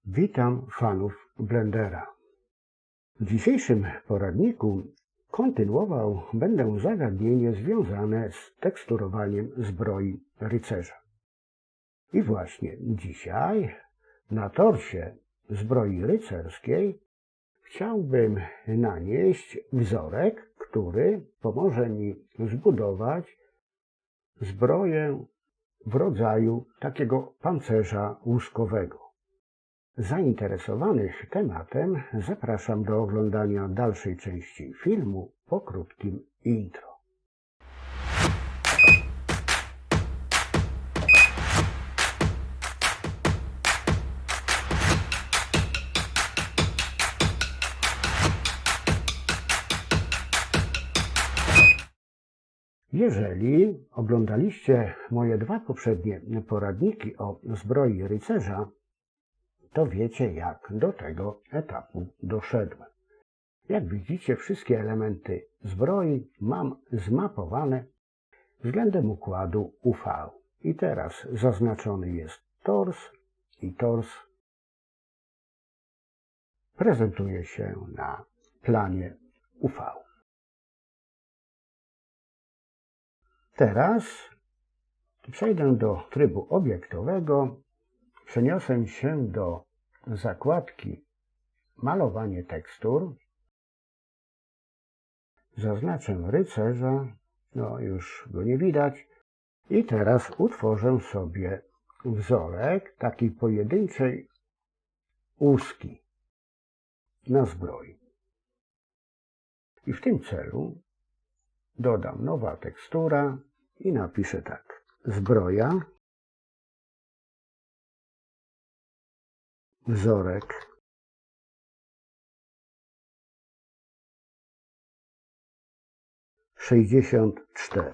Witam fanów Blendera. W dzisiejszym poradniku kontynuował będę zagadnienie związane z teksturowaniem zbroi rycerza. I właśnie dzisiaj na torsie zbroi rycerskiej chciałbym nanieść wzorek, który pomoże mi zbudować zbroję w rodzaju takiego pancerza łuskowego. Zainteresowanych tematem zapraszam do oglądania dalszej części filmu po krótkim intro. Jeżeli oglądaliście moje dwa poprzednie poradniki o zbroi rycerza, to wiecie, jak do tego etapu doszedłem. Jak widzicie, wszystkie elementy zbroi mam zmapowane względem układu UV. I teraz zaznaczony jest tors i tors prezentuje się na planie UV. Teraz przejdę do trybu obiektowego, przeniosę się do zakładki Malowanie tekstur, zaznaczę rycerza, no już go nie widać, i teraz utworzę sobie wzorek takiej pojedynczej łuski na zbroi. I w tym celu dodam nowa tekstura i napiszę tak: zbroja, wzorek, (64).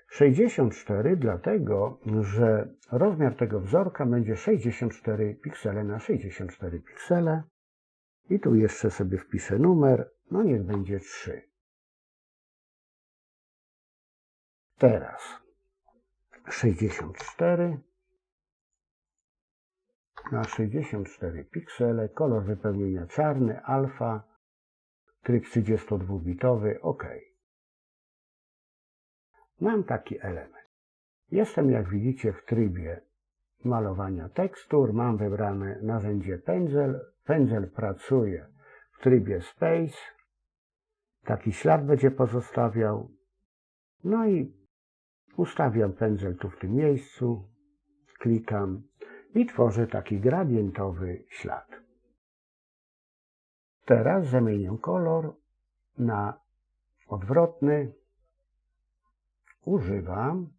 64 dlatego, że rozmiar tego wzorka będzie 64 piksele na 64 piksele. I tu jeszcze sobie wpiszę numer, no niech będzie 3. Teraz 64 na 64 piksele, kolor wypełnienia czarny, alfa, tryb 32-bitowy, OK. Mam taki element. Jestem, jak widzicie, w trybie malowania tekstur. Mam wybrane narzędzie pędzel. Pędzel pracuje w trybie Space. Taki ślad będzie pozostawiał. No i ustawiam pędzel tu w tym miejscu. Klikam i tworzę taki gradientowy ślad. Teraz zamienię kolor na odwrotny. Używam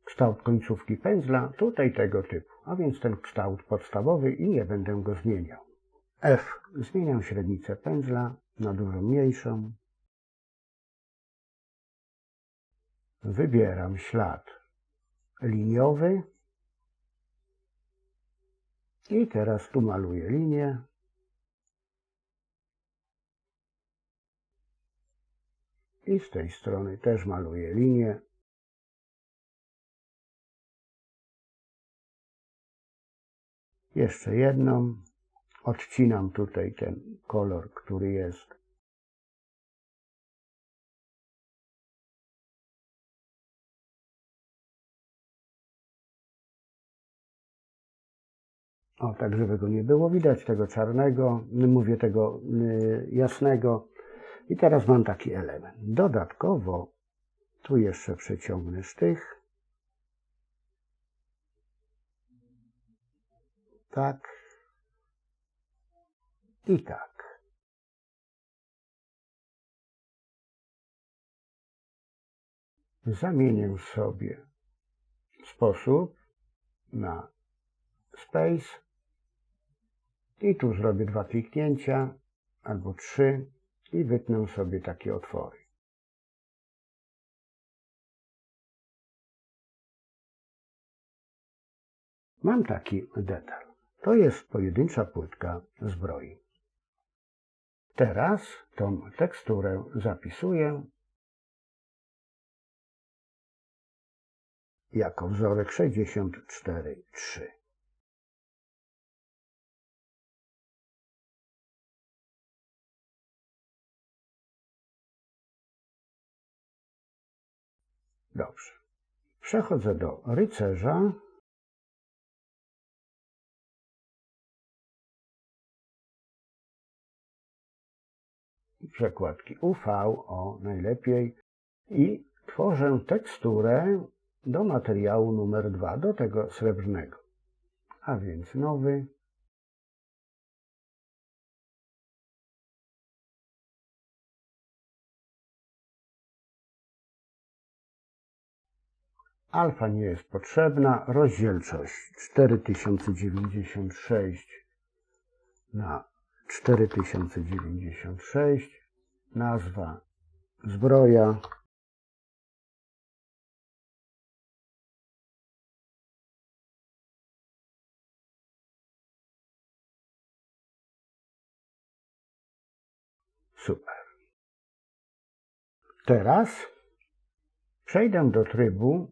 kształt końcówki pędzla, tutaj tego typu, a więc ten kształt podstawowy i nie będę go zmieniał. F. Zmieniam średnicę pędzla na dużo mniejszą. Wybieram ślad liniowy i teraz tu maluję linię. I z tej strony też maluję linię. Jeszcze jedną. Odcinam tutaj ten kolor, który jest. O, tak żeby go nie było widać, tego czarnego, mówię tego jasnego. I teraz mam taki element. Dodatkowo tu jeszcze przeciągnę sztych. Tak. I tak. Zamienię sobie sposób na Space. I tu zrobię 2 kliknięcia albo 3 i wytnę sobie takie otwory. Mam taki detal. To jest pojedyncza płytka zbroi. Teraz tą teksturę zapisuję jako wzorek 64.3. Dobrze. Przechodzę do rycerza. Przekładki UV, o najlepiej. I tworzę teksturę do materiału numer 2, do tego srebrnego. A więc nowy. Alfa nie jest potrzebna. Rozdzielczość 4096 na 4096. Nazwa zbroja. Super. Teraz przejdę do trybu,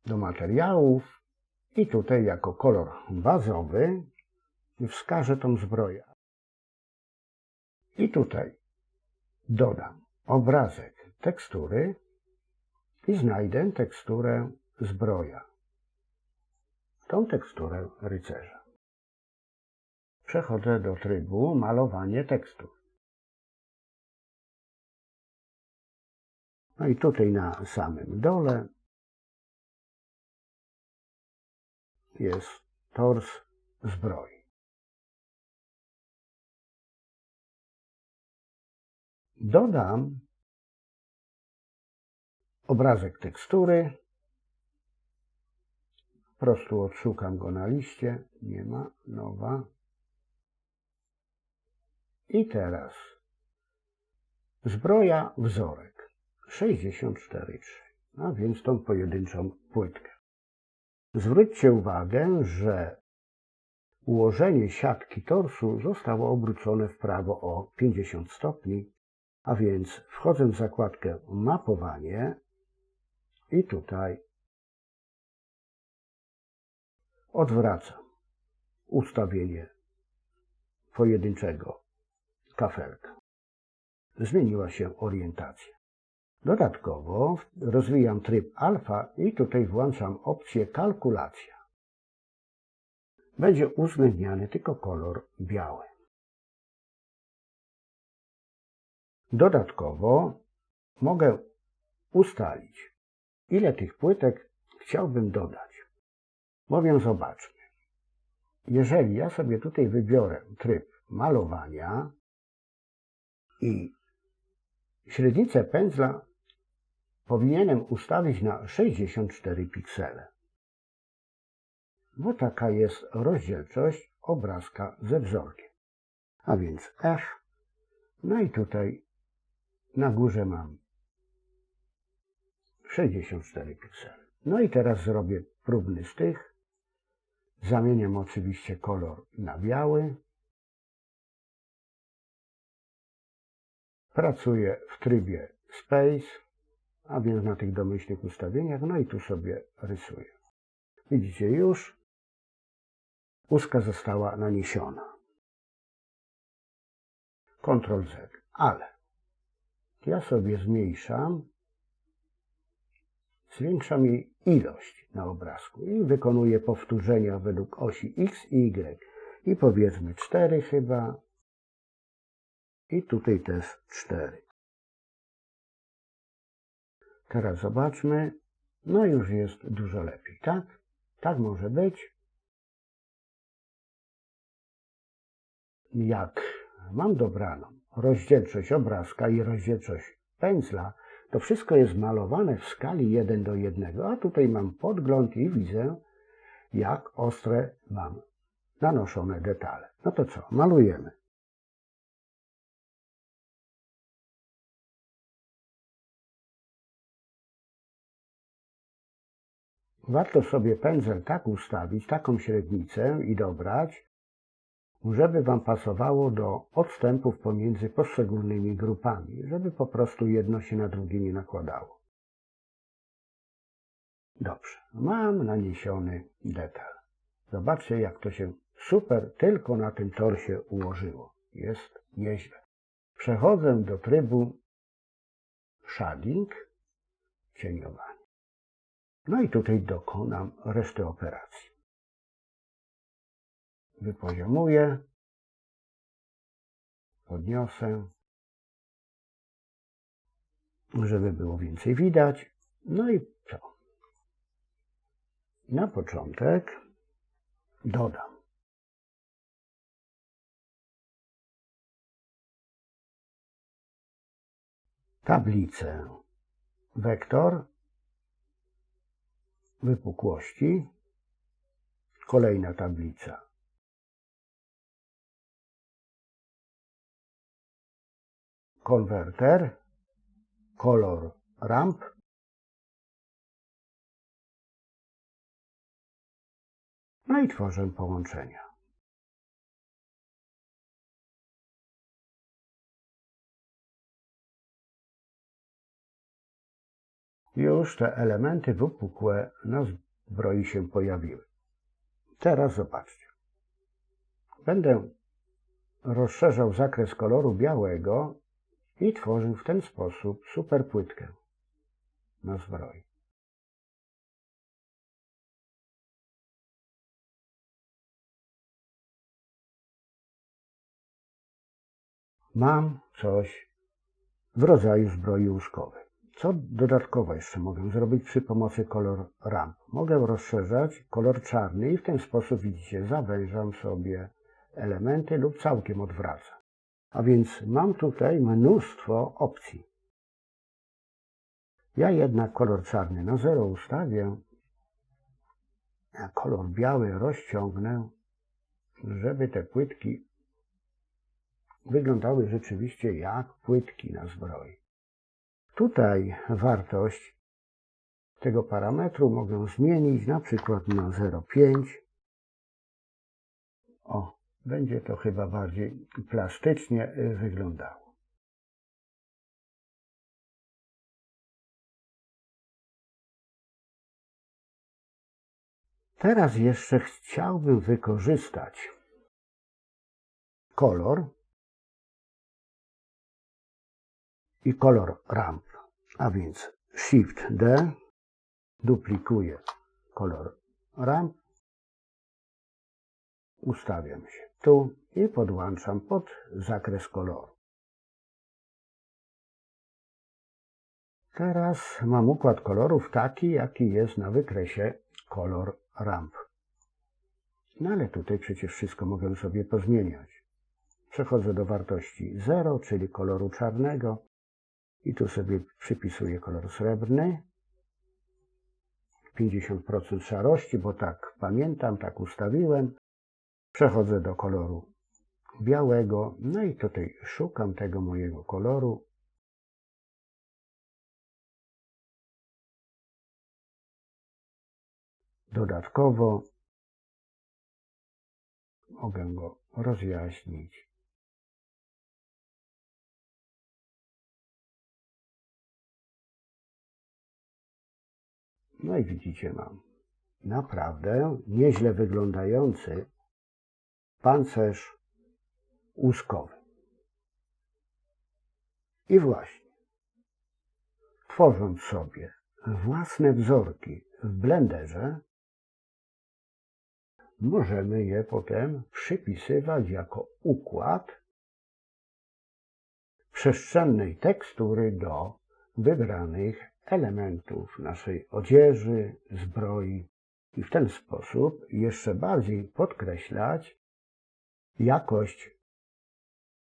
do materiałów i tutaj jako kolor bazowy wskażę tą zbroję. I tutaj dodam obrazek tekstury i znajdę teksturę zbroja. Tą teksturę rycerza. Przechodzę do trybu malowanie tekstur. No i tutaj na samym dole jest tors zbroi. Dodam obrazek tekstury. Po prostu odszukam go na liście. Nie ma. Nowa. I teraz zbroja wzorek 64,3. A więc tą pojedynczą płytkę. Zwróćcie uwagę, że ułożenie siatki torsu zostało obrócone w prawo o 50 stopni, a więc wchodzę w zakładkę mapowanie i tutaj odwracam ustawienie pojedynczego kafelka. Zmieniła się orientacja. Dodatkowo rozwijam tryb alfa i tutaj włączam opcję kalkulacja. Będzie uwzględniany tylko kolor biały. Dodatkowo mogę ustalić, ile tych płytek chciałbym dodać. Bowiem zobaczmy. Jeżeli ja sobie tutaj wybiorę tryb malowania i średnicę pędzla powinienem ustawić na 64 piksele, bo taka jest rozdzielczość obrazka ze wzorkiem. A więc F, no i tutaj na górze mam 64 piksele. No i teraz zrobię próbny stych. Zamieniam oczywiście kolor na biały. Pracuję w trybie Space, a więc na tych domyślnych ustawieniach, no i tu sobie rysuję. Widzicie już, łuska została naniesiona. Ctrl Z, ale ja sobie zmniejszam, zwiększam jej ilość na obrazku i wykonuję powtórzenia według osi X i Y. I powiedzmy 4 chyba. I tutaj też 4. Teraz zobaczmy. No już jest dużo lepiej, tak? Tak może być. Jak mam dobraną rozdzielczość obrazka i rozdzielczość pędzla, to wszystko jest malowane w skali 1:1, a tutaj mam podgląd i widzę, jak ostre mam nanoszone detale. No to co? Malujemy. Warto sobie pędzel tak ustawić, taką średnicę i dobrać, żeby Wam pasowało do odstępów pomiędzy poszczególnymi grupami, żeby po prostu jedno się na drugie nie nakładało. Dobrze, mam naniesiony detal. Zobaczcie, jak to się super tylko na tym torsie ułożyło. Jest nieźle. Przechodzę do trybu Shading cieniowanie. No i tutaj dokonam reszty operacji. Wypoziomuję, podniosę, żeby było więcej widać. No i co? Na początek dodam tablicę wektor wypukłości, kolejna tablica konwerter, kolor ramp, no i tworzę połączenia. Już te elementy wypukłe na zbroi się pojawiły. Teraz zobaczcie. Będę rozszerzał zakres koloru białego i tworzył w ten sposób superpłytkę na zbroi. Mam coś w rodzaju zbroi łóżkowej. Co dodatkowo jeszcze mogę zrobić przy pomocy kolor ramp? Mogę rozszerzać kolor czarny i w ten sposób, widzicie, zawężam sobie elementy lub całkiem odwracam. A więc mam tutaj mnóstwo opcji. Ja jednak kolor czarny na 0 ustawię, a kolor biały rozciągnę, żeby te płytki wyglądały rzeczywiście jak płytki na zbroi. Tutaj wartość tego parametru mogę zmienić na przykład na 0,5. O, będzie to chyba bardziej plastycznie wyglądało. Teraz jeszcze chciałbym wykorzystać kolor i kolor ramp, a więc Shift D, duplikuję kolor ramp, ustawiam się tu i podłączam pod zakres koloru. Teraz mam układ kolorów taki, jaki jest na wykresie kolor ramp. No ale tutaj przecież wszystko mogę sobie pozmieniać. Przechodzę do wartości 0, czyli koloru czarnego i tu sobie przypisuję kolor srebrny. 50% szarości, bo tak pamiętam, tak ustawiłem. Przechodzę do koloru białego, no i tutaj szukam tego mojego koloru. Dodatkowo mogę go rozjaśnić. No i widzicie, mam naprawdę nieźle wyglądający pancerz łuskowy. I właśnie, tworząc sobie własne wzorki w Blenderze, możemy je potem przypisywać jako układ przestrzennej tekstury do wybranych elementów naszej odzieży, zbroi i w ten sposób jeszcze bardziej podkreślać jakość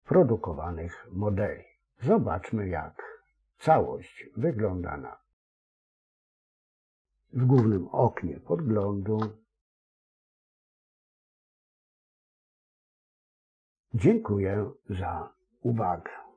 produkowanych modeli. Zobaczmy, jak całość wygląda w głównym oknie podglądu. Dziękuję za uwagę.